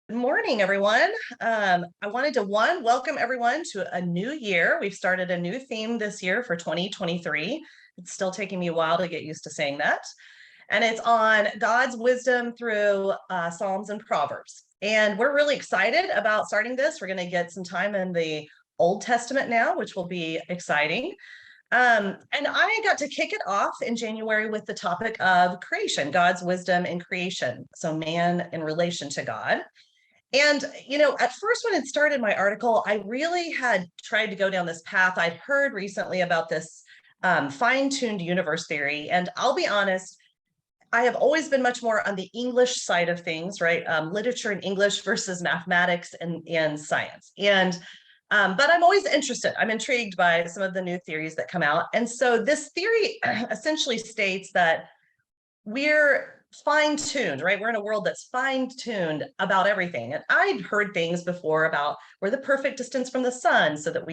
Good morning, everyone. I wanted to welcome everyone to a new year. We've started a new theme this year for 2023. It's still taking me a while to get used to saying that. And it's on God's wisdom through Psalms and Proverbs. And we're really excited about starting this. We're going to get some time in the Old Testament now, which will be exciting. And I got to kick it off in January with the topic of creation, God's wisdom in creation. So man in relation to God. And, at first when it started my article, I really had tried to go down this path. I'd heard recently about this fine-tuned universe theory. And I'll be honest, I have always been much more on the English side of things, right? Literature and English versus mathematics and science. But I'm always interested. I'm intrigued by some of the new theories that come out. And so this theory essentially states that we're fine-tuned, right? We're in a world that's fine-tuned about everything. And I'd heard things before about we're the perfect distance from the sun so that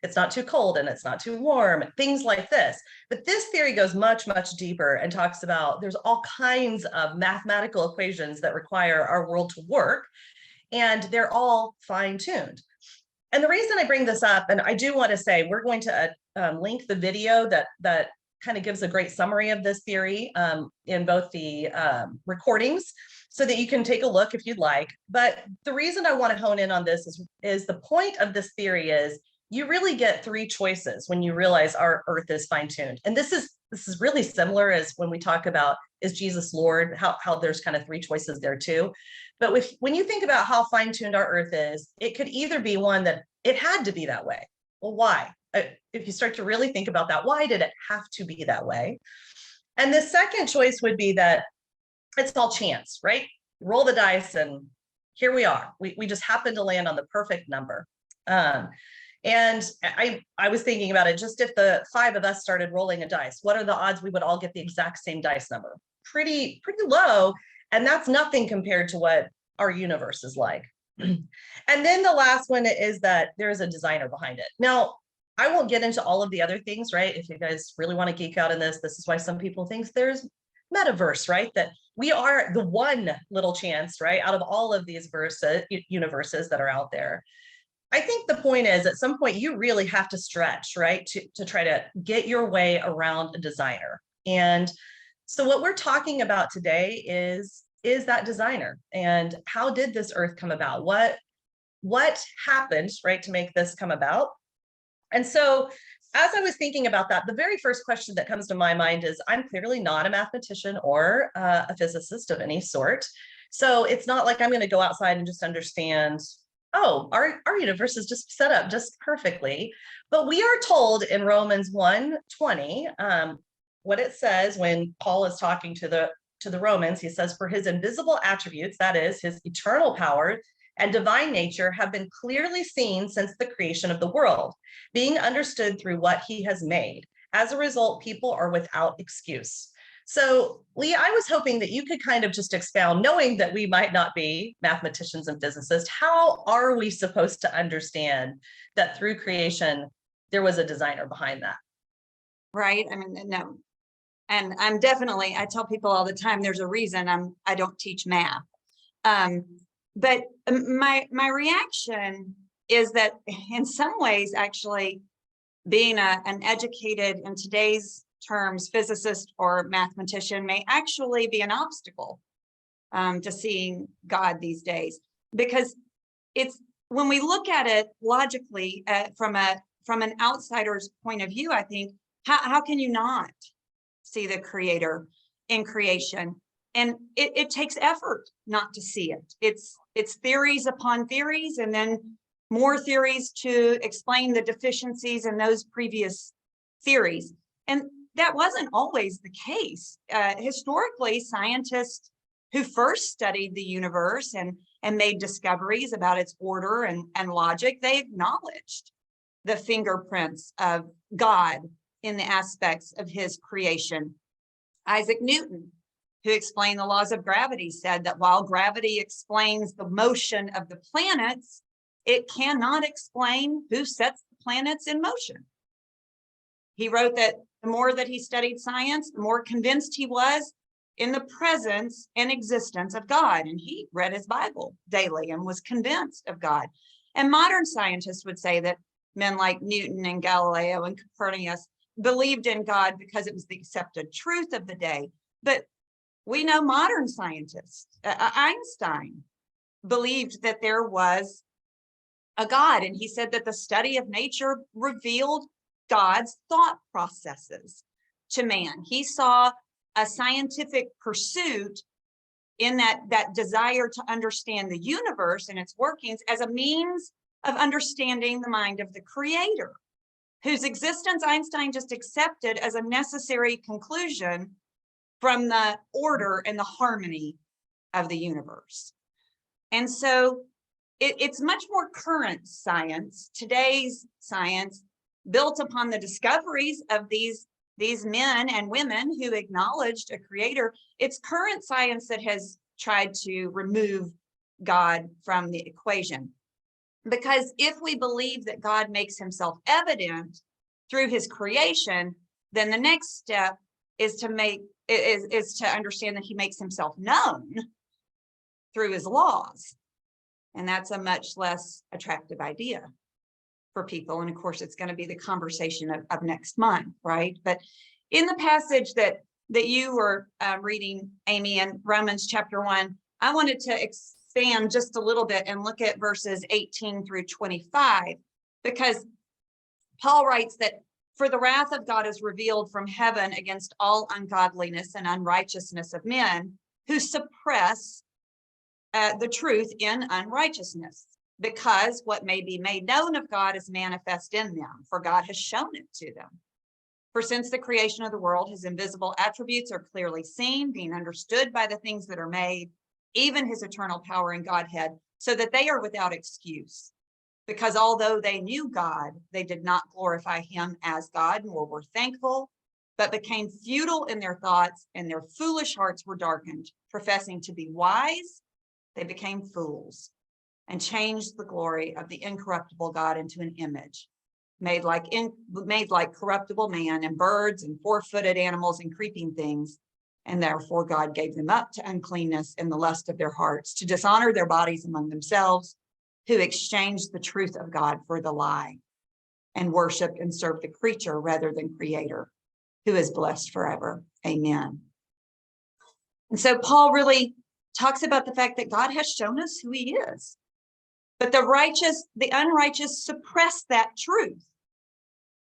it's not too cold and it's not too warm, things like this. But this theory goes much, much deeper and talks about there's all kinds of mathematical equations that require our world to work, and they're all fine-tuned. And the reason I bring this up, and I do want to say, we're going to link the video that kind of gives a great summary of this theory in both the recordings so that you can take a look if you'd like. But the reason I want to hone in on this is the point of this theory is you really get three choices when you realize our earth is fine-tuned. And this is really similar as when we talk about, is Jesus Lord, how there's kind of three choices there too. But when you think about how fine-tuned our earth is, it could either be one that it had to be that way. Well, why? If you start to really think about that, why did it have to be that way? And the second choice would be that it's all chance, right? Roll the dice and here we are. We just happen to land on the perfect number. And I was thinking about it, just if the five of us started rolling a dice, what are the odds we would all get the exact same dice number? Pretty low. And that's nothing compared to what our universe is like. And then the last one is that there is a designer behind it. Now, I won't get into all of the other things, right? If you guys really want to geek out in this is why some people think there's metaverse, right? That we are the one little chance, right? Out of all of these universes that are out there. I think the point is at some point you really have to stretch, right? To try to get your way around a designer. And so what we're talking about today is that designer and how did this earth come about? What happened, right, to make this come about? And so as I was thinking about that, the very first question that comes to my mind is I'm clearly not a mathematician or a physicist of any sort. So it's not like I'm going to go outside and just understand, oh, our universe is just set up just perfectly. But we are told in Romans 1:20, what it says when Paul is talking to the Romans. He says, for his invisible attributes, that is his eternal power and divine nature, have been clearly seen since the creation of the world, being understood through what he has made. As a result, people are without excuse. So, Lee, I was hoping that you could kind of just expound, knowing that we might not be mathematicians and physicists, how are we supposed to understand that through creation, there was a designer behind that? Right. I mean, no. And I tell people all the time, there's a reason I don't teach math. But my reaction is that in some ways, actually, being an educated, in today's terms, physicist or mathematician may actually be an obstacle to seeing God these days, because it's when we look at it logically from an outsider's point of view, I think, how can you not see the creator in creation? And it takes effort not to see it. It's theories upon theories, and then more theories to explain the deficiencies in those previous theories. And that wasn't always the case. Historically, scientists who first studied the universe and made discoveries about its order and logic, they acknowledged the fingerprints of God in the aspects of his creation. Isaac Newton, who explained the laws of gravity, said that while gravity explains the motion of the planets, it cannot explain who sets the planets in motion. He wrote that the more that he studied science, the more convinced he was in the presence and existence of God. And he read his Bible daily and was convinced of God. And modern scientists would say that men like Newton and Galileo and Copernicus believed in God because it was the accepted truth of the day. But we know modern scientists, Einstein, believed that there was a God. And he said that the study of nature revealed God's thought processes to man. He saw a scientific pursuit in that desire to understand the universe and its workings as a means of understanding the mind of the creator, whose existence Einstein just accepted as a necessary conclusion from the order and the harmony of the universe. And so it's much more current science, today's science, built upon the discoveries of these men and women who acknowledged a creator. It's current science that has tried to remove God from the equation. Because if we believe that God makes himself evident through his creation, then the next step is to understand that he makes himself known through his laws. And that's a much less attractive idea for people. And of course, it's going to be the conversation of next month, right? But in the passage that you were reading, Amy, in Romans chapter 1, I wanted to expand just a little bit and look at verses 18 through 25, because Paul writes that for the wrath of God is revealed from heaven against all ungodliness and unrighteousness of men who suppress the truth in unrighteousness, because what may be made known of God is manifest in them, for God has shown it to them. For since the creation of the world, his invisible attributes are clearly seen, being understood by the things that are made, even his eternal power and Godhead, so that they are without excuse. Because although they knew God, they did not glorify him as God, nor were thankful, but became futile in their thoughts, and their foolish hearts were darkened. Professing to be wise, they became fools and changed the glory of the incorruptible God into an image made like corruptible man, and birds and four-footed animals and creeping things. And therefore God gave them up to uncleanness in the lust of their hearts, to dishonor their bodies among themselves, who exchanged the truth of God for the lie, and worshiped and served the creature rather than creator, who is blessed forever. Amen. And so Paul really talks about the fact that God has shown us who he is. But the unrighteous suppress that truth.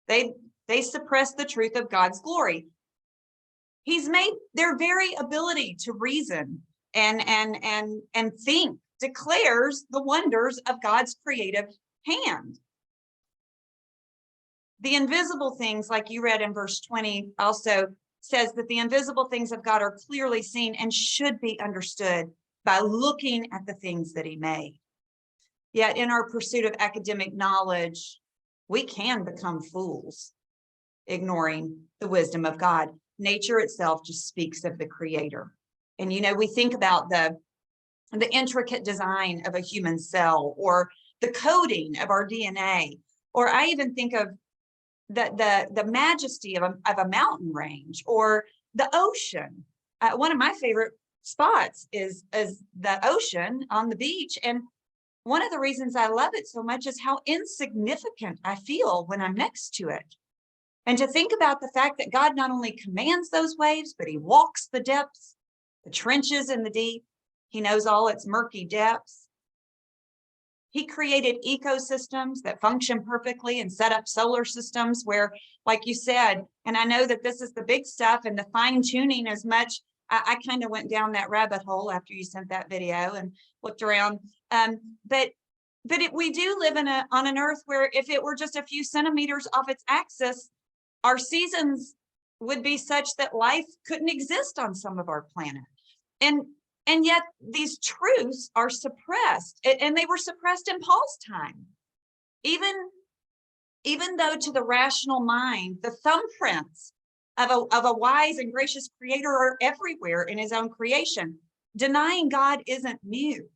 They suppress the truth of God's glory. He's made their very ability to reason and think declares the wonders of God's creative hand. The invisible things, like you read in verse 20, also says that the invisible things of God are clearly seen and should be understood by looking at the things that he made. Yet in our pursuit of academic knowledge, we can become fools, ignoring the wisdom of God. Nature itself just speaks of the creator. And, we think about the intricate design of a human cell, or the coding of our DNA, or I even think of the majesty of a mountain range, or the ocean. One of my favorite spots is the ocean on the beach. And one of the reasons I love it so much is how insignificant I feel when I'm next to it. And to think about the fact that God not only commands those waves, but he walks the depths, the trenches in the deep. He knows all its murky depths. He created ecosystems that function perfectly and set up solar systems where, like you said, and I know that this is the big stuff and the fine tuning as much. I kind of went down that rabbit hole after you sent that video and looked around. But we do live on an earth where if it were just a few centimeters off its axis, our seasons would be such that life couldn't exist on some of our planet. And yet these truths are suppressed, and they were suppressed in Paul's time. Even though to the rational mind, the thumbprints of a wise and gracious creator are everywhere in his own creation, denying God isn't new.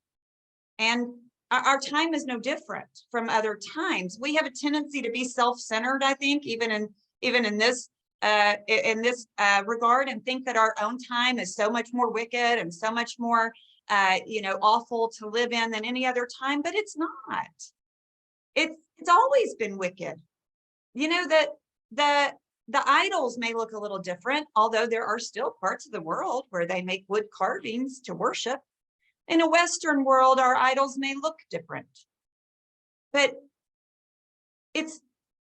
And our time is no different from other times. We have a tendency to be self-centered, I think, even in this in this regard and think that our own time is so much more wicked and so much more, awful to live in than any other time, but it's not. It's always been wicked. That the idols may look a little different, although there are still parts of the world where they make wood carvings to worship. In a Western world, our idols may look different, but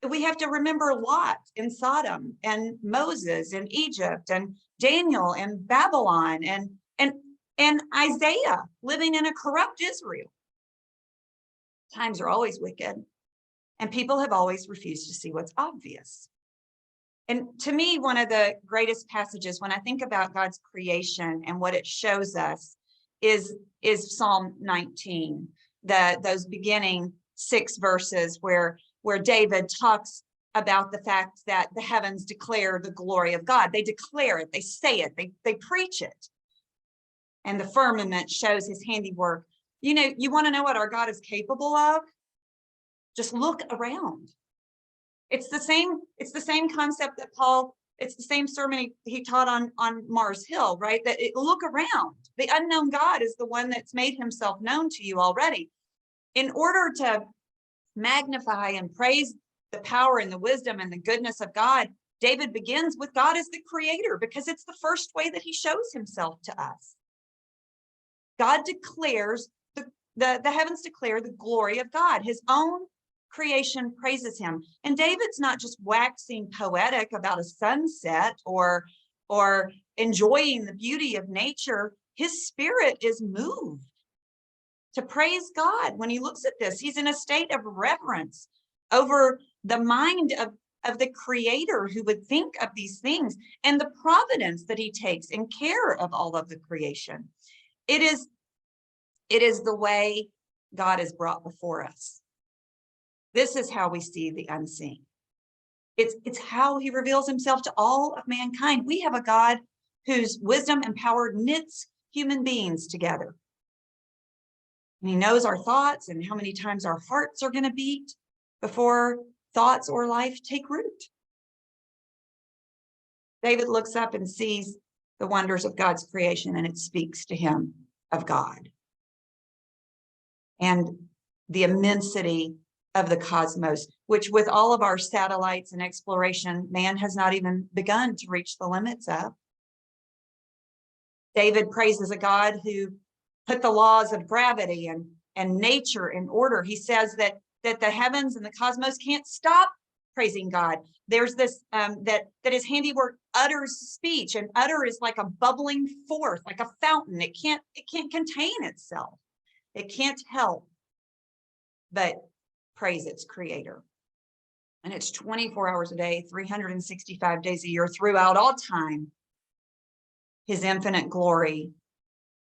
we have to remember Lot in Sodom and Moses in Egypt and Daniel in Babylon and Isaiah living in a corrupt Israel. Times are always wicked, and people have always refused to see what's obvious. And to me, one of the greatest passages when I think about God's creation and what it shows us is Psalm 19, those beginning 6 verses where David talks about the fact that the heavens declare the glory of God. They declare it, they say it, they preach it. And the firmament shows his handiwork. You want to know what our God is capable of? Just look around. It's the same concept that it's the same sermon he taught on Mars Hill, right? Look around. The unknown God is the one that's made himself known to you already. In order to magnify and praise the power and the wisdom and the goodness of God, David begins with God as the creator, because it's the first way that he shows himself to us. God declares, the heavens declare the glory of God. His own creation praises him. And David's not just waxing poetic about a sunset or enjoying the beauty of nature. His spirit is moved to praise God. When he looks at this, he's in a state of reverence over the mind of the creator who would think of these things and the providence that he takes in care of all of the creation. It is the way God is brought before us. This is how we see the unseen. It's how he reveals himself to all of mankind. We have a God whose wisdom and power knits human beings together. And he knows our thoughts and how many times our hearts are going to beat before thoughts or life take root. David looks up and sees the wonders of God's creation, and it speaks to him of God and the immensity of the cosmos, which with all of our satellites and exploration, man has not even begun to reach the limits of. David praises a God who put the laws of gravity and nature in order. He says that the heavens and the cosmos can't stop praising God. There's this, that his handiwork utters speech, and utter is like a bubbling forth, like a fountain. It can't contain itself. It can't help but praise its creator. And it's 24 hours a day, 365 days a year, throughout all time. His infinite glory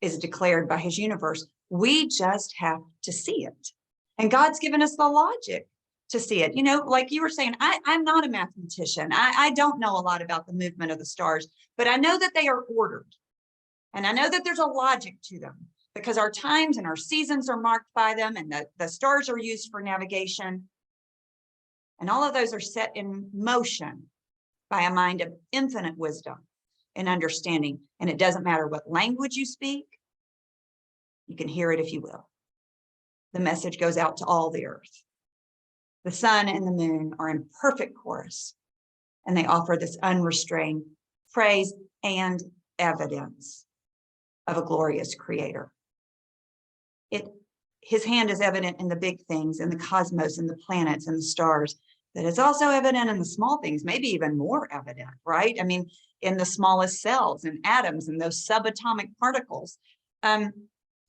is declared by his universe. We just have to see it. And God's given us the logic to see it. Like you were saying, I'm not a mathematician. I don't know a lot about the movement of the stars, but I know that they are ordered. And I know that there's a logic to them, because our times and our seasons are marked by them, and the stars are used for navigation. And all of those are set in motion by a mind of infinite wisdom and understanding. And it doesn't matter what language you speak, you can hear it if you will. The message goes out to all the earth. The sun and the moon are in perfect chorus, and they offer this unrestrained praise and evidence of a glorious creator. His hand is evident in the big things, in the cosmos, in the planets and the stars, but it's also evident in the small things, maybe even more evident, right? I mean, in the smallest cells and atoms and those subatomic particles.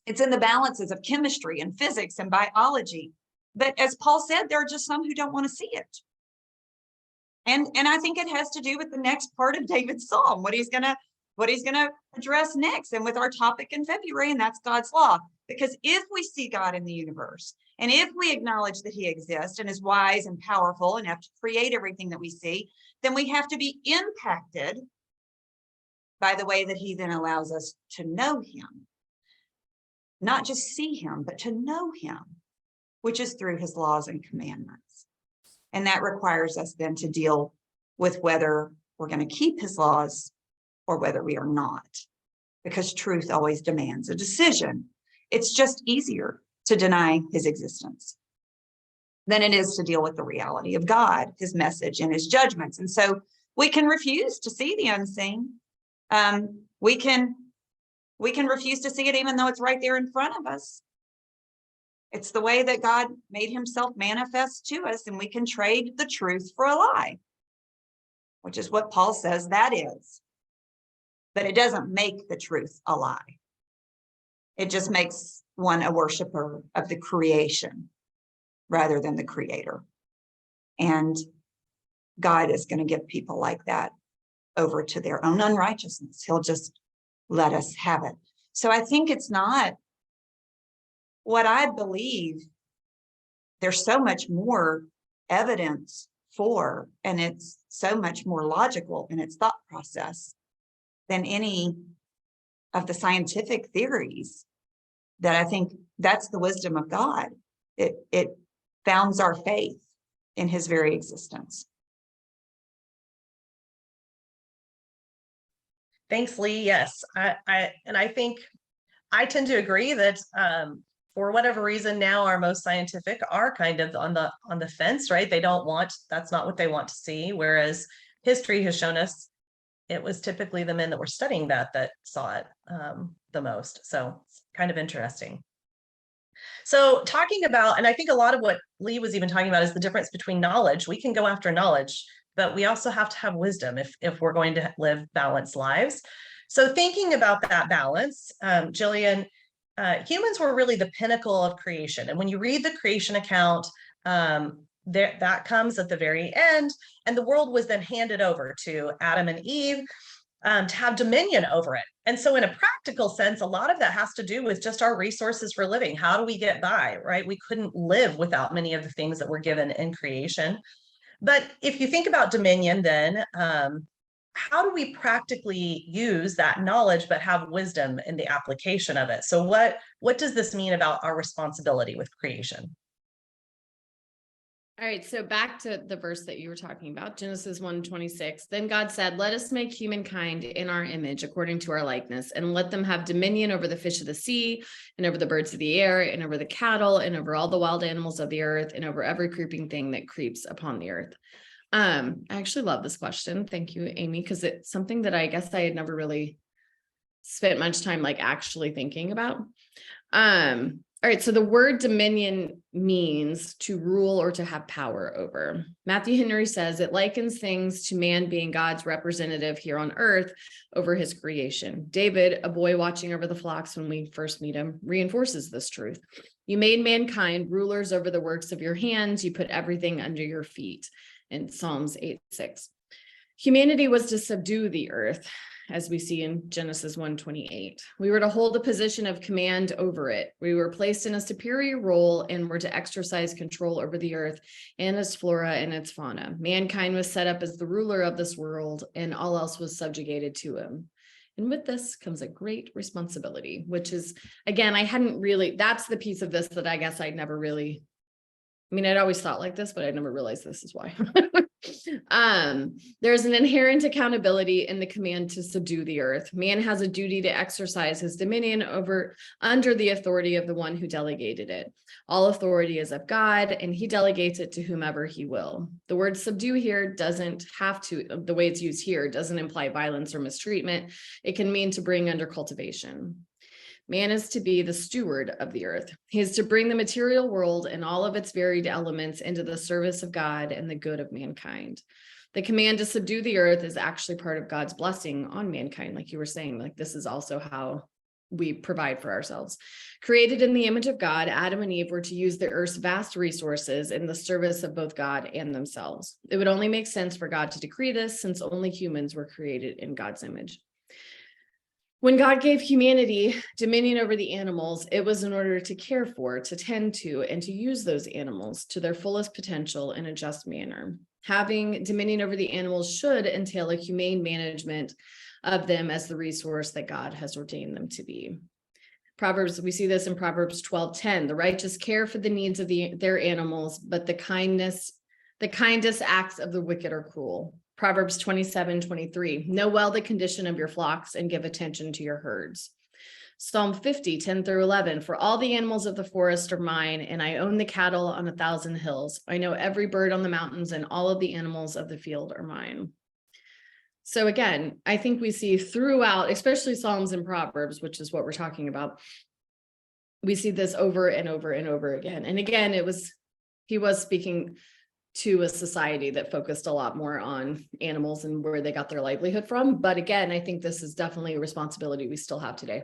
It's in the balances of chemistry and physics and biology. But as Paul said, there are just some who don't want to see it. And I think it has to do with the next part of David's psalm, what he's gonna address next, and with our topic in February, and that's God's law. Because if we see God in the universe, and if we acknowledge that he exists and is wise and powerful and have to create everything that we see, then we have to be impacted by the way that he then allows us to know him. Not just see him, but to know him, which is through his laws and commandments. And that requires us then to deal with whether we're going to keep his laws or whether we are not, because truth always demands a decision. It's just easier to deny his existence than it is to deal with the reality of God, his message, and his judgments. And so we can refuse to see the unseen. We can refuse to see it even though it's right there in front of us. It's the way that God made himself manifest to us, and we can trade the truth for a lie, which is what Paul says that is. But it doesn't make the truth a lie. It just makes one a worshiper of the creation rather than the creator. And God is going to give people like that over to their own unrighteousness. He'll just let us have it. So I think it's not what I believe. There's so much more evidence for, and it's so much more logical in its thought process than any of the scientific theories, that I think that's the wisdom of God. It founds our faith in his very existence. Thanks, Lee. Yes, I think I tend to agree that for whatever reason now our most scientific are kind of on the fence, right? That's not what they want to see. Whereas history has shown us it was typically the men that were studying that saw it the most. So it's kind of interesting. So talking about, and I think a lot of what Lee was even talking about is the difference between knowledge. We can go after knowledge, but we also have to have wisdom if we're going to live balanced lives. So thinking about that balance, Jillian, humans were really the pinnacle of creation. And when you read the creation account, that comes at the very end, and the world was then handed over to Adam and Eve to have dominion over it. And so in a practical sense, a lot of that has to do with just our resources for living. How do we get by, right? We couldn't live without many of the things that were given in creation. But if you think about dominion, then how do we practically use that knowledge but have wisdom in the application of it? So what does this mean about our responsibility with creation? All right, so back to the verse that you were talking about, Genesis 1:26. Then God said, let us make humankind in our image, according to our likeness, and let them have dominion over the fish of the sea, and over the birds of the air, and over the cattle, and over all the wild animals of the earth, and over every creeping thing that creeps upon the earth. I actually love this question. Thank you, Amy, because it's something that I guess I had never really spent much time like actually thinking about. All right, so the word dominion means to rule or to have power over. Matthew Henry says it likens things to man being God's representative here on earth over his creation. David, a boy watching over the flocks when we first meet him, reinforces this truth. You made mankind rulers over the works of your hands. You put everything under your feet, in Psalms 8:6. Humanity was to subdue the earth, as we see in Genesis 1:28. We were to hold a position of command over it. We were placed in a superior role and were to exercise control over the earth and its flora and its fauna. Mankind was set up as the ruler of this world, and all else was subjugated to him. And with this comes a great responsibility, which is, again, that's the piece of this that I guess I'd never really, I'd always thought like this, but I never realized this is why. There's an inherent accountability in the command to subdue the earth. Man has a duty to exercise his dominion under the authority of the one who delegated it. All authority is of God, and he delegates it to whomever he will. The word subdue here the way it's used here, doesn't imply violence or mistreatment. It can mean to bring under cultivation. Man is to be the steward of the earth. He is to bring the material world and all of its varied elements into the service of God and the good of mankind. The command to subdue the earth is actually part of God's blessing on mankind. Like you were saying, like this is also how we provide for ourselves. Created in the image of God, Adam and Eve were to use the earth's vast resources in the service of both God and themselves. It would only make sense for God to decree this, since only humans were created in God's image. When God gave humanity dominion over the animals, it was in order to care for, to tend to, and to use those animals to their fullest potential in a just manner. Having dominion over the animals should entail a humane management of them as the resource that God has ordained them to be. We see this in Proverbs 12:10. The righteous care for the needs of their animals, but the kindest acts of the wicked are cruel. Proverbs 27:23, know well the condition of your flocks and give attention to your herds. Psalm 50, 10 through 11, for all the animals of the forest are mine, and I own the cattle on 1,000 hills. I know every bird on the mountains, and all of the animals of the field are mine. So again, I think we see throughout, especially Psalms and Proverbs, which is what we're talking about, we see this over and over and over again. And again, he was speaking to a society that focused a lot more on animals and where they got their livelihood from. But again, I think this is definitely a responsibility we still have today.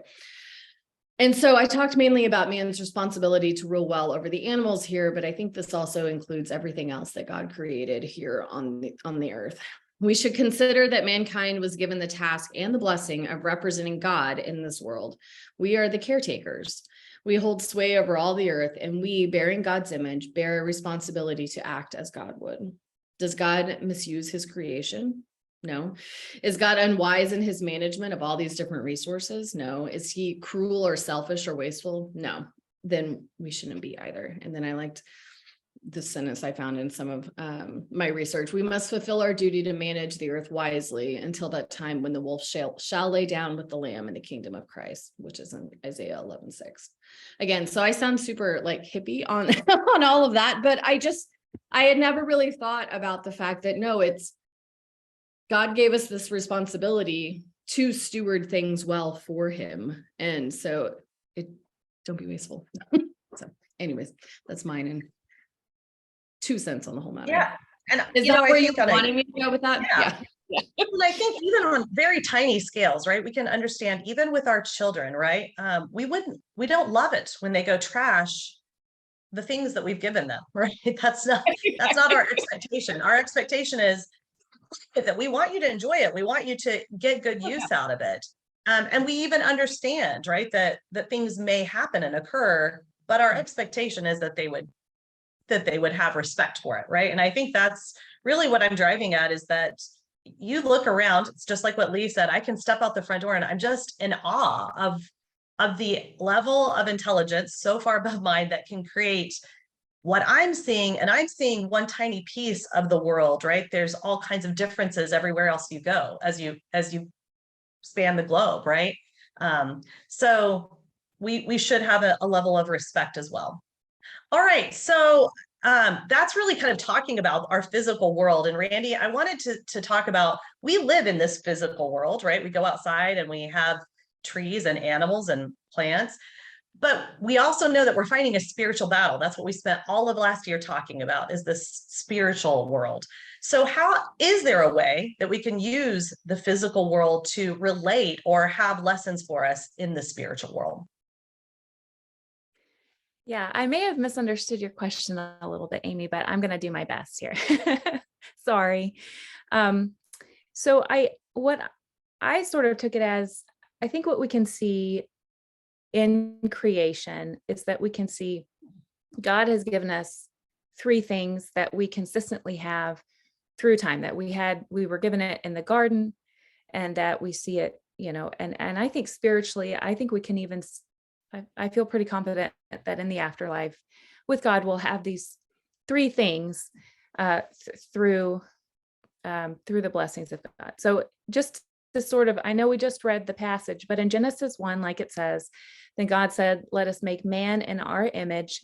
And so I talked mainly about man's responsibility to rule well over the animals here, but I think this also includes everything else that God created here on the earth. We should consider that mankind was given the task and the blessing of representing God in this world. We are the caretakers. We hold sway over all the earth, and we, bearing God's image, bear a responsibility to act as God would. Does God misuse his creation? No. Is God unwise in his management of all these different resources? No. Is he cruel or selfish or wasteful? No. Then we shouldn't be either. And then I liked this sentence I found in some of my research. We must fulfill our duty to manage the earth wisely until that time when the wolf shall lay down with the lamb in the kingdom of Christ, which is in Isaiah 11:6. Again, so I sound super like hippie on, on all of that, but I had never really thought about the fact that no, it's God gave us this responsibility to steward things well for him. And so don't be wasteful. So anyways, that's mine and 2 cents on the whole matter. Yeah. And is that where you wanted me to go with that? Yeah. And I think even on very tiny scales, right? We can understand even with our children, right? We don't love it when they go trash the things that we've given them, right? That's not our expectation. Our expectation is that we want you to enjoy it. We want you to get good use out of it. And we even understand, right, that things may happen and occur, but our expectation is that they would have respect for it, right? And I think that's really what I'm driving at, is that you look around, it's just like what Lee said, I can step out the front door and I'm just in awe of the level of intelligence so far above mine that can create what I'm seeing. And I'm seeing one tiny piece of the world, right? There's all kinds of differences everywhere else you go as you span the globe, right? So we should have a level of respect as well. All right, so that's really kind of talking about our physical world. And Randy, I wanted to talk about, we live in this physical world, right? We go outside and we have trees and animals and plants, but we also know that we're fighting a spiritual battle. That's what we spent all of last year talking about, is this spiritual world. So is there a way that we can use the physical world to relate or have lessons for us in the spiritual world? Yeah, I may have misunderstood your question a little bit, Amy, but I'm going to do my best here. Sorry. So what I sort of took it as, I think what we can see in creation is that we can see God has given us 3 things that we consistently have through time, that we were given it in the garden, and that we see it, and I think spiritually, I think we can even, I feel pretty confident that in the afterlife with God, we'll have these 3 things through the blessings of God. So just to sort of, I know we just read the passage, but in Genesis 1, like it says, then God said, let us make man in our image,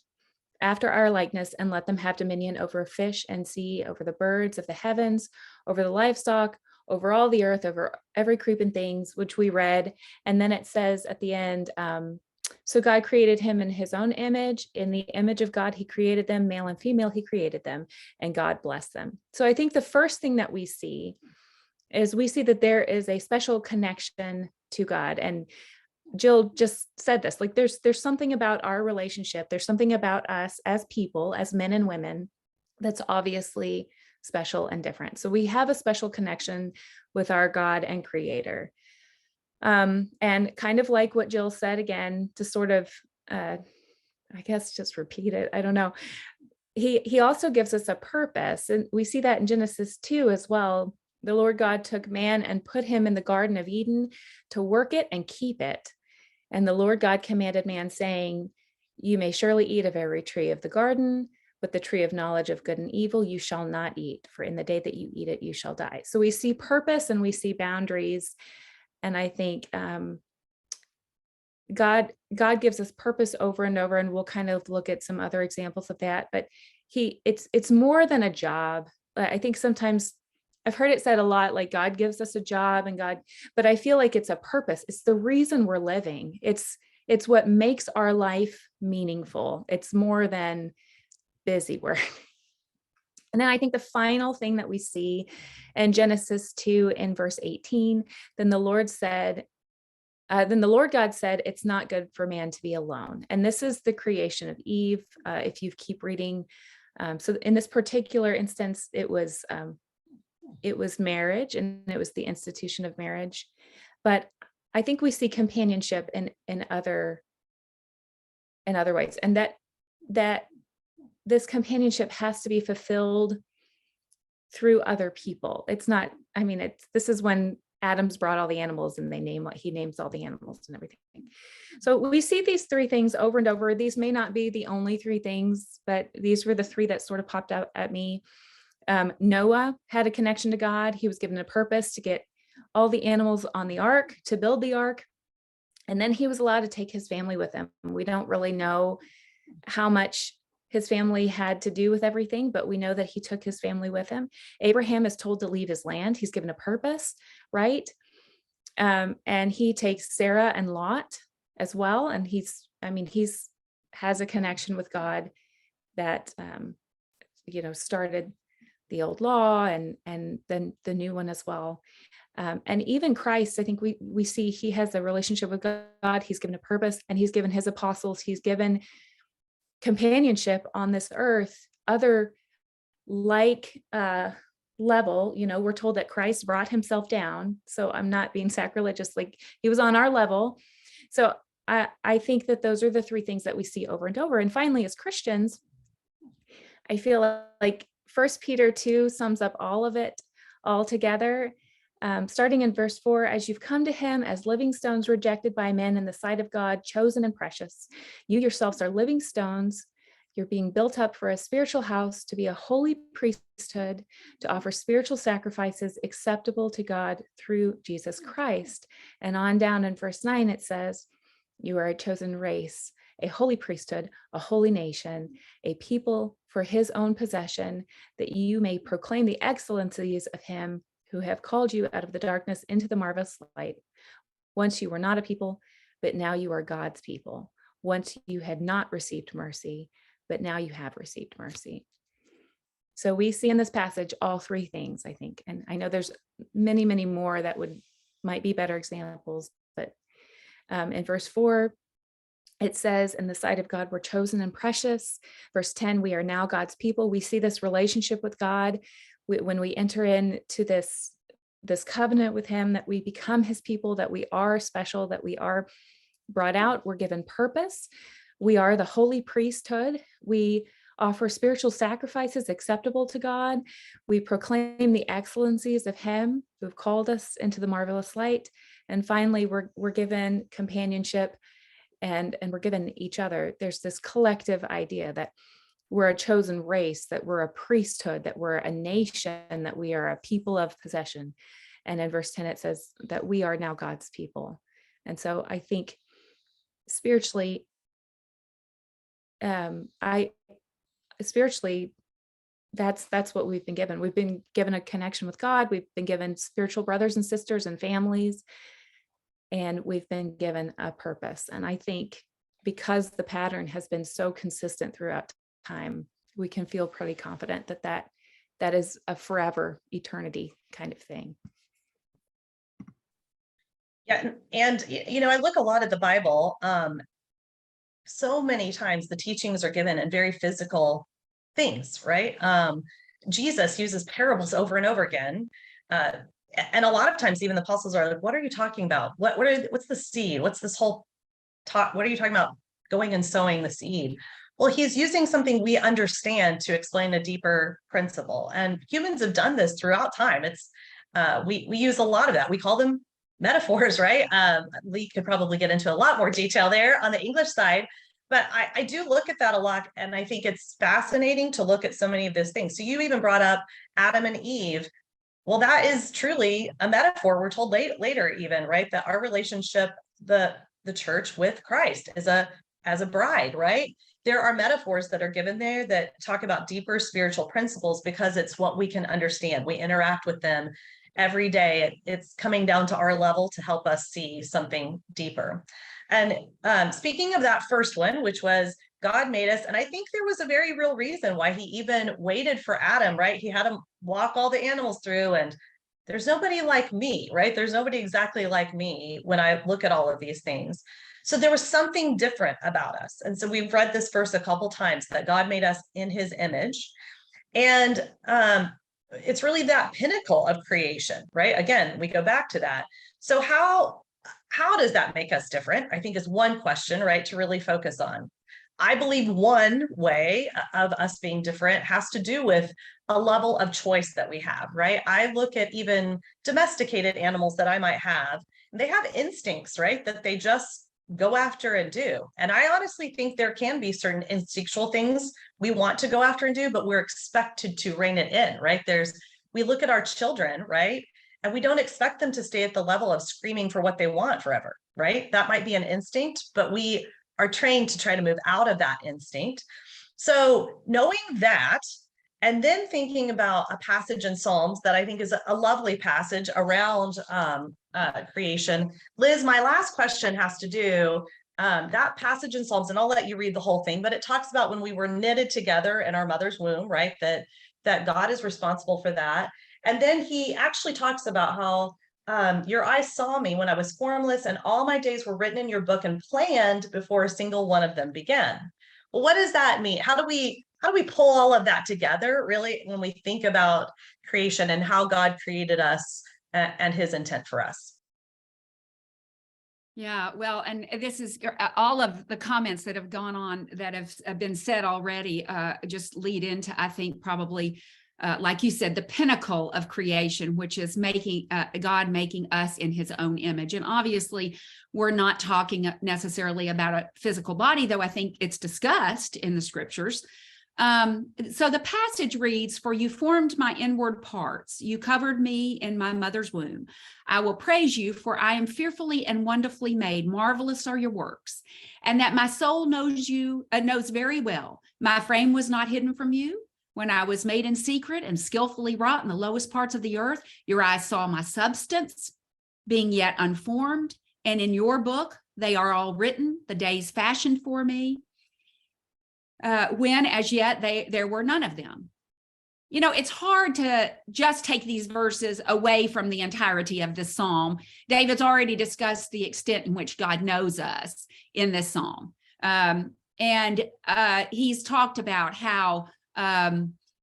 after our likeness, and let them have dominion over fish and sea, over the birds of the heavens, over the livestock, over all the earth, over every creeping things, which we read. And then it says at the end, so God created him in his own image. In the image of God, he created them, male and female, he created them, and God blessed them. So I think the first thing that we see is that there is a special connection to God. And Jill just said this, like there's something about our relationship. There's something about us as people, as men and women, that's obviously special and different. So we have a special connection with our God and Creator. And kind of like what Jill said again, to sort of, I guess, just repeat it. I don't know. He also gives us a purpose. And we see that in Genesis 2 as well. The Lord God took man and put him in the Garden of Eden to work it and keep it. And the Lord God commanded man, saying, you may surely eat of every tree of the garden, but the tree of knowledge of good and evil you shall not eat, for in the day that you eat it, you shall die. So we see purpose and we see boundaries. And I think God gives us purpose over and over, and we'll kind of look at some other examples of that. But it's more than a job. I think sometimes I've heard it said a lot, like God gives us a job but I feel like it's a purpose. It's the reason we're living. It's what makes our life meaningful. It's more than busy work. And then I think the final thing that we see in Genesis 2 in verse 18, then the Lord God said, it's not good for man to be alone. And this is the creation of Eve. If you keep reading, so in this particular instance, it was marriage, and it was the institution of marriage. But I think we see companionship in other ways, and that this companionship has to be fulfilled through other people. It's not, this is when Adam's brought all the animals and he names all the animals and everything. So we see these three things over and over. These may not be the only three things, but these were the three that sort of popped out at me. Noah had a connection to God. He was given a purpose to get all the animals on the ark, to build the ark. And then he was allowed to take his family with him. We don't really know how much his family had to do with everything, but we know that he took his family with him. Abraham is told to leave his land. He's given a purpose, right? And he takes Sarah and Lot as well. And he's has a connection with God that, started the old law and then the new one as well. And even Christ, I think we see he has a relationship with God. He's given a purpose, and he's given his apostles, he's given companionship on this earth, other like level. We're told that Christ brought himself down. So I'm not being sacrilegious, like he was on our level. So I think that those are the three things that we see over and over. And finally, as Christians, I feel like 1 Peter 2 sums up all of it all together. Starting in verse 4, as you've come to him as living stones rejected by men in the sight of God, chosen and precious, you yourselves are living stones. You're being built up for a spiritual house, to be a holy priesthood, to offer spiritual sacrifices acceptable to God through Jesus Christ. And on down in verse 9, it says, you are a chosen race, a holy priesthood, a holy nation, a people for his own possession, that you may proclaim the excellencies of him who have called you out of the darkness into the marvelous light. Once you were not a people, but now you are God's people. Once you had not received mercy, but now you have received mercy. So we see in this passage all three things, I think. And I know there's many, many more that might be better examples, but in verse 4, it says, in the sight of God, we're chosen and precious. Verse 10, we are now God's people. We see this relationship with God when we enter into this covenant with him, that we become his people, that we are special, that we are brought out. We're given purpose. We are the holy priesthood. We offer spiritual sacrifices acceptable to God. We proclaim the excellencies of him who have called us into the marvelous light. And finally, we're given companionship, and we're given each other. There's this collective idea that we're a chosen race, that we're a priesthood, that we're a nation, that we are a people of possession. And in verse 10, it says that we are now God's people. And so I think spiritually, that's what we've been given. We've been given a connection with God. We've been given spiritual brothers and sisters and families, and we've been given a purpose. And I think because the pattern has been so consistent throughout time, we can feel pretty confident that is a forever eternity kind of thing. Yeah, and I look a lot at the Bible. So many times the teachings are given in very physical things, right? Jesus uses parables over and over again. And a lot of times even the apostles are like, what are you talking about? What's the seed? What's this whole talk? What are you talking about going and sowing the seed? Well, he's using something we understand to explain a deeper principle. And humans have done this throughout time. It's we use a lot of that. We call them metaphors, right? Lee could probably get into a lot more detail there on the English side. But I do look at that a lot, and I think it's fascinating to look at so many of those things. So you even brought up Adam and Eve. Well, that is truly a metaphor. We're told later even, right? That our relationship, the church with Christ is as a bride, right? There are metaphors that are given there that talk about deeper spiritual principles because it's what we can understand. We interact with them every day. It's coming down to our level to help us see something deeper. And speaking of that first one, which was God made us, and I think there was a very real reason why he even waited for Adam, right? He had him walk all the animals through, and there's nobody like me, right? There's nobody exactly like me when I look at all of these things. So there was something different about us. And so we've read this verse a couple times that God made us in his image. And it's really that pinnacle of creation, right? Again, we go back to that. So how does that make us different? I think is one question, right, to really focus on. I believe one way of us being different has to do with a level of choice that we have, right? I look at even domesticated animals that I might have, and they have instincts, right, that they just go after and do. And I honestly think there can be certain instinctual things we want to go after and do, but we're expected to rein it in, right? We look at our children, right? And we don't expect them to stay at the level of screaming for what they want forever, right? That might be an instinct, but we are trained to try to move out of that instinct. So knowing that, and then thinking about a passage in Psalms that I think is a lovely passage around creation. Liz, my last question has to do that passage in Psalms, and I'll let you read the whole thing, but it talks about when we were knitted together in our mother's womb, right? That God is responsible for that. And then he actually talks about how your eyes saw me when I was formless, and all my days were written in your book and planned before a single one of them began. Well, what does that mean? How do we pull all of that together, really, when we think about creation and how God created us and his intent for us? Yeah, well, and this is all of the comments that have gone on that have been said already just lead into, I think, probably like you said, the pinnacle of creation, which is making God making us in his own image. And obviously, we're not talking necessarily about a physical body, though I think it's discussed in the scriptures. So the passage reads, "For you formed my inward parts. You covered me in my mother's womb. I will praise you, for I am fearfully and wonderfully made. Marvelous are your works. And that my soul knows you, knows very well. My frame was not hidden from you. When I was made in secret and skillfully wrought in the lowest parts of the earth, your eyes saw my substance, being yet unformed. And in your book, they are all written, the days fashioned for me, when as yet there were none of them." You know, it's hard to just take these verses away from the entirety of the psalm. David's already discussed the extent in which God knows us in this psalm. And he's talked about how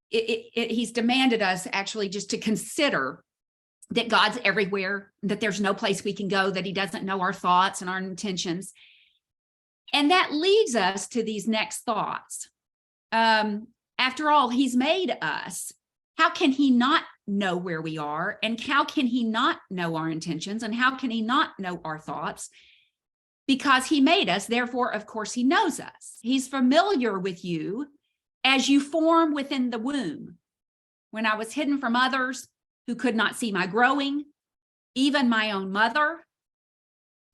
he's demanded us actually just to consider that God's everywhere, that there's no place we can go, that he doesn't know our thoughts and our intentions. And that leads us to these next thoughts. After all, he's made us. How can he not know where we are? And how can he not know our intentions? And how can he not know our thoughts? Because he made us, therefore, of course, he knows us. He's familiar with you as you form within the womb. When I was hidden from others who could not see my growing, even my own mother,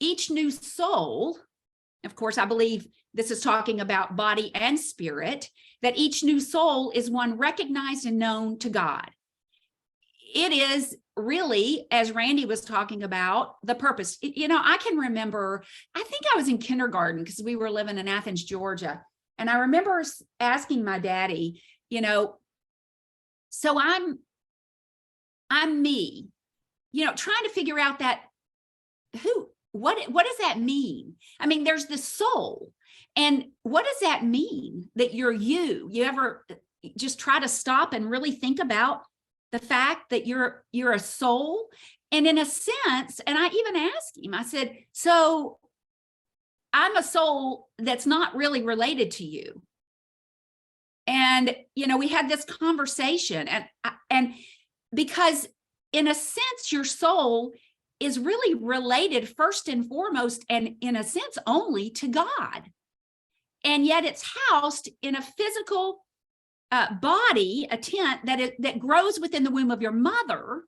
each new soul, of course, I believe this is talking about body and spirit, that each new soul is one recognized and known to God. It is really, as Randy was talking about, the purpose. You know, I can remember, I think I was in kindergarten because we were living in Athens, Georgia. And I remember asking my daddy, you know, so I'm me, you know, trying to figure out that what does that mean? I mean, there's the soul. And what does that mean that you're you? You ever just try to stop and really think about the fact that you're a soul? And in a sense, and I even asked him, I said, so I'm a soul that's not really related to you. And, you know, we had this conversation and because in a sense, your soul is really related first and foremost, and in a sense only to God. And yet it's housed in a physical body, a tent that grows within the womb of your mother.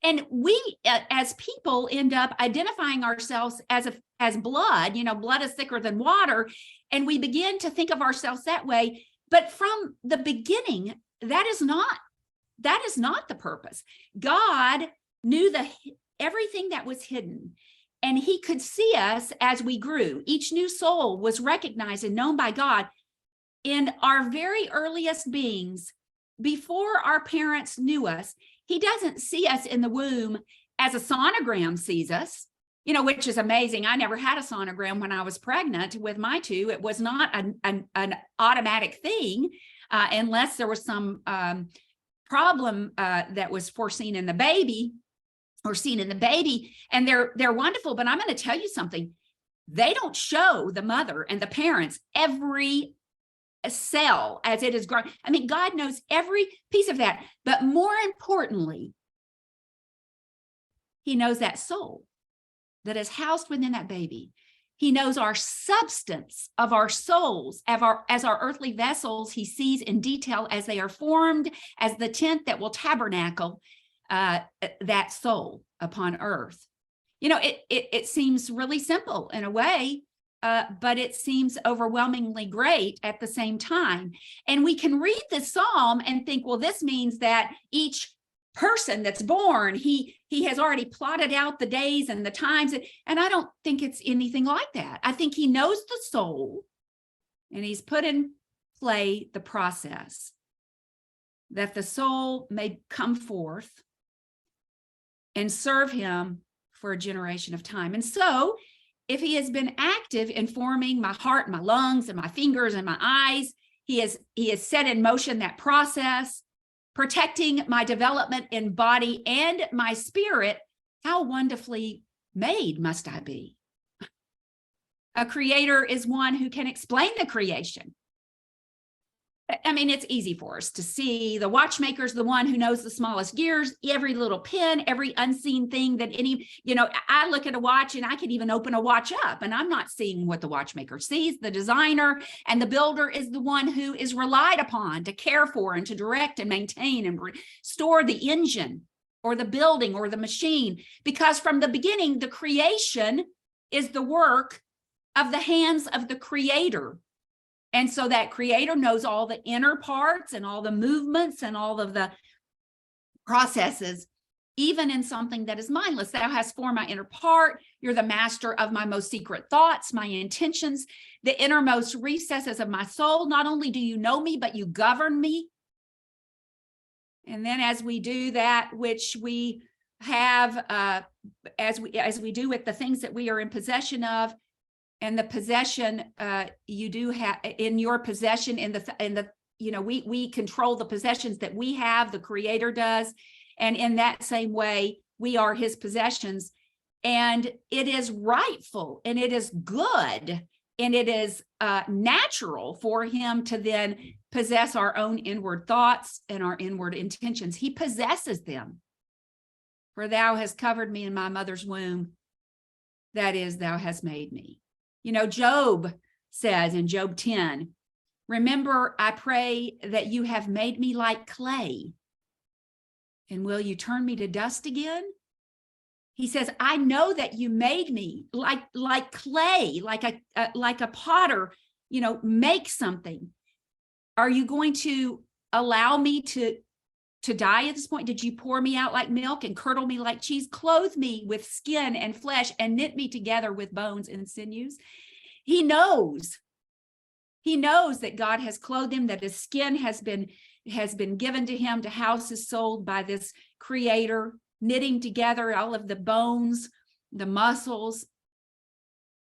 And we, as people, end up identifying ourselves as blood. Blood is thicker than water, and we begin to think of ourselves that way. But from the beginning, that is not the purpose. God knew everything that was hidden, and he could see us as we grew. Each new soul was recognized and known by God in our very earliest beings. Before our parents knew us, he doesn't see us in the womb as a sonogram sees us, which is amazing. I never had a sonogram when I was pregnant with my two. It was not an automatic thing unless there was some problem that was foreseen in the baby or seen in the baby. And they're wonderful, but I'm going to tell you something. They don't show the mother and the parents every cell as it is growing. I mean, God knows every piece of that, but more importantly, he knows that soul that is housed within that baby. He knows our substance of our souls, as our earthly vessels. He sees in detail as they are formed, as the tent that will tabernacle that soul upon earth. It seems really simple in a way, but it seems overwhelmingly great at the same time. And we can read this psalm and think, well, this means that each person that's born, he has already plotted out the days and the times. And I don't think it's anything like that. I think he knows the soul, and he's put in play the process that the soul may come forth and serve him for a generation of time. And so if he has been active in forming my heart, my lungs, and my fingers and my eyes, he has set in motion that process, protecting my development in body and my spirit. How wonderfully made must I be? A creator is one who can explain the creation. I mean, it's easy for us to see. The watchmaker is the one who knows the smallest gears, every little pin, every unseen thing that I look at a watch and I could even open a watch up and I'm not seeing what the watchmaker sees. The designer and the builder is the one who is relied upon to care for and to direct and maintain and restore the engine or the building or the machine, because from the beginning, the creation is the work of the hands of the creator. And so that creator knows all the inner parts and all the movements and all of the processes, even in something that is mindless. Thou hast formed my inner part. You're the master of my most secret thoughts, my intentions, the innermost recesses of my soul. Not only do you know me, but you govern me. And then as we do that, which we have, as we do with the things that we are in possession of, and the possession you do have in your possession, we control the possessions that we have, the creator does. And in that same way, we are his possessions. And it is rightful and it is good and it is natural for him to then possess our own inward thoughts and our inward intentions. He possesses them. For thou hast covered me in my mother's womb. That is, thou hast made me. Job says in Job 10, remember, I pray that you have made me like clay. And will you turn me to dust again? He says, I know that you made me like clay, like a potter, make something. Are you going to allow me to die at this point? Did you pour me out like milk and curdle me like cheese, clothe me with skin and flesh and knit me together with bones and sinews? He knows that God has clothed him, that his skin has been given to him to house his soul by this creator, knitting together all of the bones, the muscles.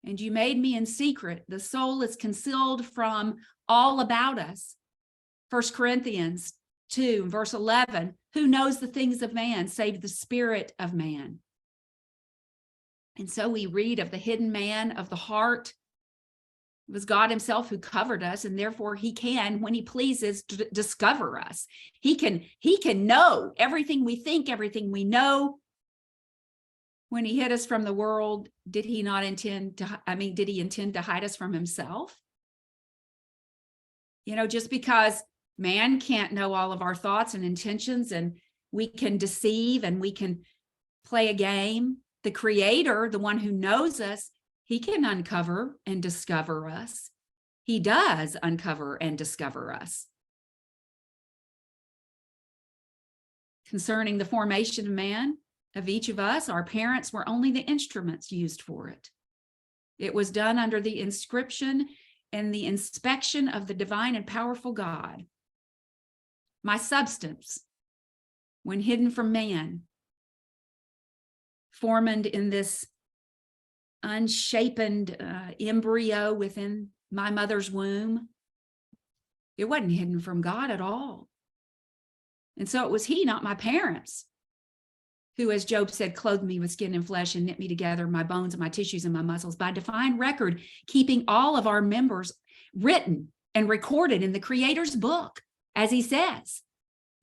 And you made me in secret. The soul is concealed from all about us. 1 Corinthians 2, verse 11, who knows the things of man save the spirit of man? And so we read of the hidden man of the heart. It was God himself who covered us, and therefore he can, when he pleases, discover us. He can know everything we think, everything we know. When he hid us from the world, did he intend to hide us from himself? Just because man can't know all of our thoughts and intentions, and we can deceive and we can play a game, the Creator, the one who knows us, he can uncover and discover us. He does uncover and discover us. Concerning the formation of man, of each of us, our parents were only the instruments used for it. It was done under the inscription and the inspection of the divine and powerful God. My substance, when hidden from man, formed in this unshapen embryo within my mother's womb, it wasn't hidden from God at all. And so it was he, not my parents, who, as Job said, clothed me with skin and flesh and knit me together, my bones and my tissues and my muscles, by divine record, keeping all of our members written and recorded in the Creator's book, as he says.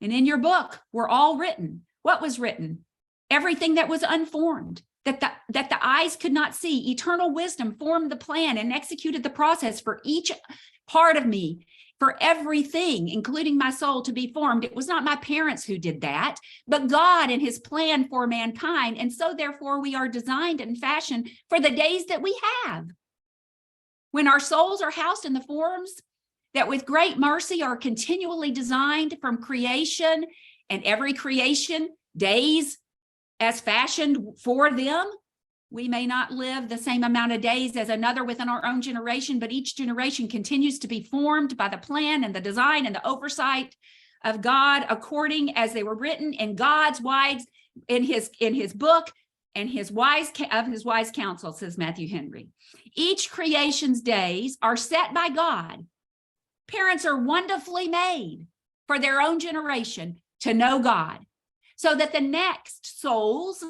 And in your book, we're all written. What was written? Everything that was unformed, that the eyes could not see. Eternal wisdom formed the plan and executed the process for each part of me, for everything, including my soul, to be formed. It was not my parents who did that, but God and his plan for mankind. And so therefore we are designed and fashioned for the days that we have, when our souls are housed in the forms that with great mercy are continually designed from creation, and every creation days as fashioned for them. We may not live the same amount of days as another within our own generation, but each generation continues to be formed by the plan and the design and the oversight of God, according as they were written in God's wise, in his book and his wise counsel, says Matthew Henry. Each creation's days are set by God. Parents are wonderfully made for their own generation to know God, so that the next souls,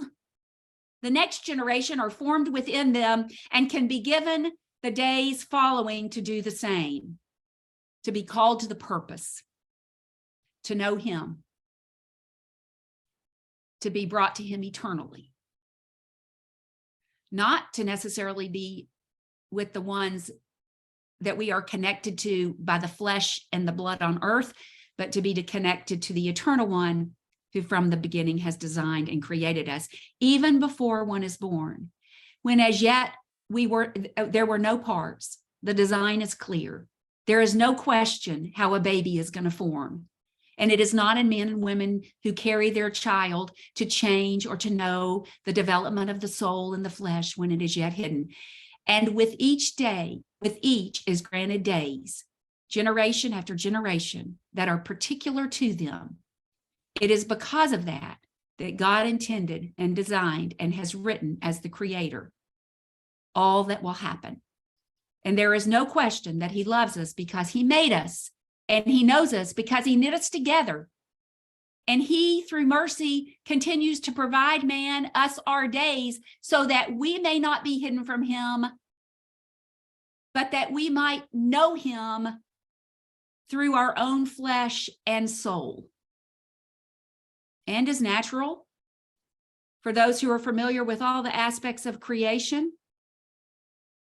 the next generation, are formed within them and can be given the days following to do the same, to be called to the purpose, to know him, to be brought to him eternally, not to necessarily be with the ones that we are connected to by the flesh and the blood on earth, but to be connected to the eternal one, who from the beginning has designed and created us, even before one is born. When as yet there were no parts, the design is clear. There is no question how a baby is going to form. And it is not in men and women who carry their child to change or to know the development of the soul and the flesh when it is yet hidden. And with each day, with each is granted days, generation after generation, that are particular to them. It is because of that God intended and designed and has written as the Creator all that will happen. And there is no question that he loves us because he made us, and he knows us because he knit us together. And he, through mercy, continues to provide man, us, our days, so that we may not be hidden from him, but that we might know him through our own flesh and soul. And is natural for those who are familiar with all the aspects of creation,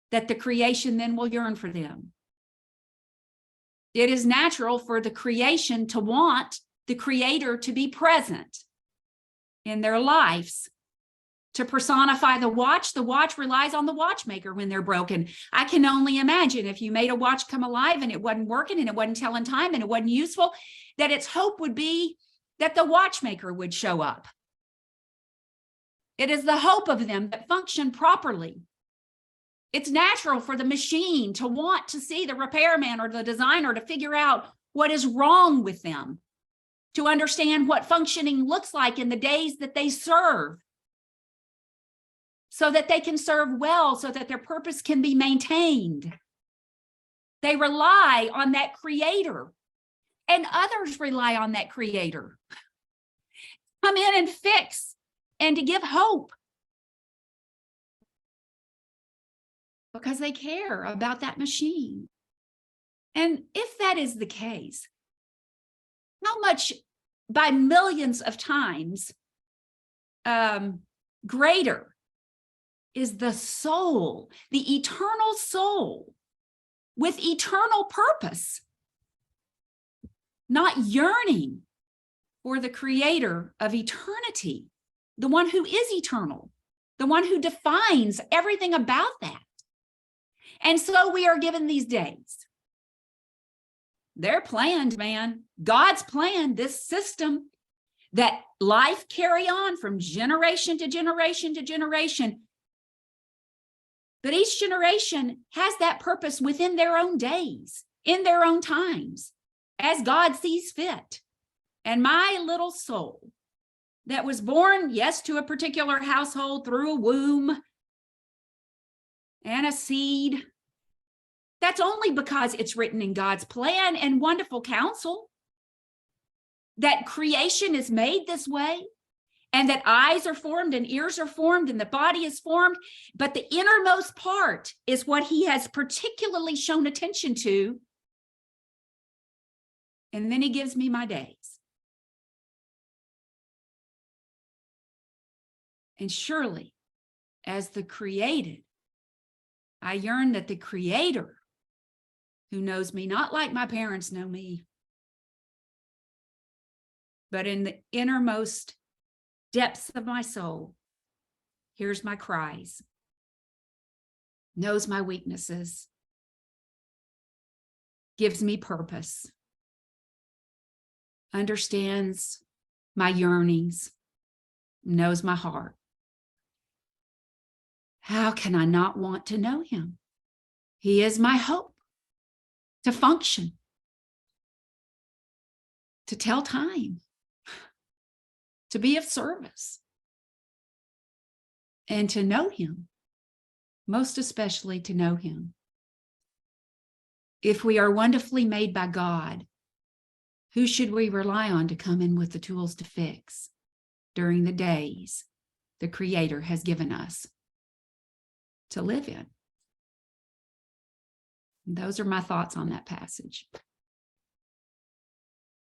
that the creation then will yearn for them. It is natural for the creation to want the Creator to be present in their lives. To personify the watch relies on the watchmaker when they're broken. I can only imagine if you made a watch come alive and it wasn't working and it wasn't telling time and it wasn't useful, that its hope would be that the watchmaker would show up. It is the hope of them that function properly. It's natural for the machine to want to see the repairman or the designer to figure out what is wrong with them, to understand what functioning looks like in the days that they serve, so that they can serve well, so that their purpose can be maintained. They rely on that Creator, and others rely on that Creator. Come in and fix and to give hope, because they care about that machine. And if that is the case, how much, by millions of times, greater is the soul, the eternal soul with eternal purpose, not yearning for the creator of eternity, the one who is eternal, the one who defines everything about that. And so we are given these days. They're planned, man. God's planned this system that life carry on from generation to generation to generation. But each generation has that purpose within their own days, in their own times, as God sees fit. And my little soul that was born, yes, to a particular household through a womb and a seed, that's only because it's written in God's plan and wonderful counsel that creation is made this way, and that eyes are formed and ears are formed and the body is formed. But the innermost part is what he has particularly shown attention to. And then he gives me my days. And surely, as the created, I yearn that the creator, who knows me not like my parents know me, but in the innermost depths of my soul, hears my cries, knows my weaknesses, gives me purpose, understands my yearnings, knows my heart. How can I not want to know him? He is my hope to function, to tell time, to be of service, and to know him, most especially to know him. If we are wonderfully made by God, who should we rely on to come in with the tools to fix during the days the Creator has given us to live in? And those are my thoughts on that passage.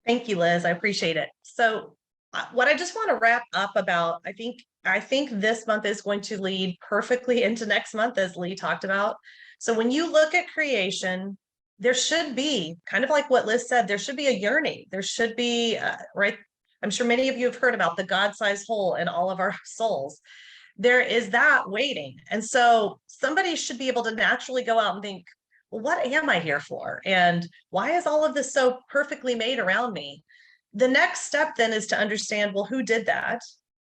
Thank you, Liz. I appreciate it. So what I just want to wrap up about, I think this month is going to lead perfectly into next month, as Lee talked about. So when you look at creation, there should be, kind of like what Liz said, there should be a yearning. There should be, right? I'm sure many of you have heard about the God-sized hole in all of our souls. There is that waiting. And so somebody should be able to naturally go out and think, well, what am I here for? And why is all of this so perfectly made around me? The next step then is to understand, well, who did that?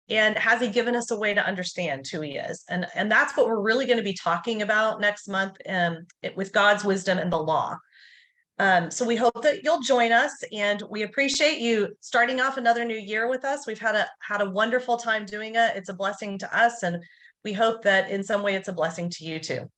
And has he given us a way to understand who he is? And that's what we're really going to be talking about next month with God's wisdom and the law. So we hope that you'll join us, and we appreciate you starting off another new year with us. We've had a wonderful time doing it. It's a blessing to us, and we hope that in some way it's a blessing to you too.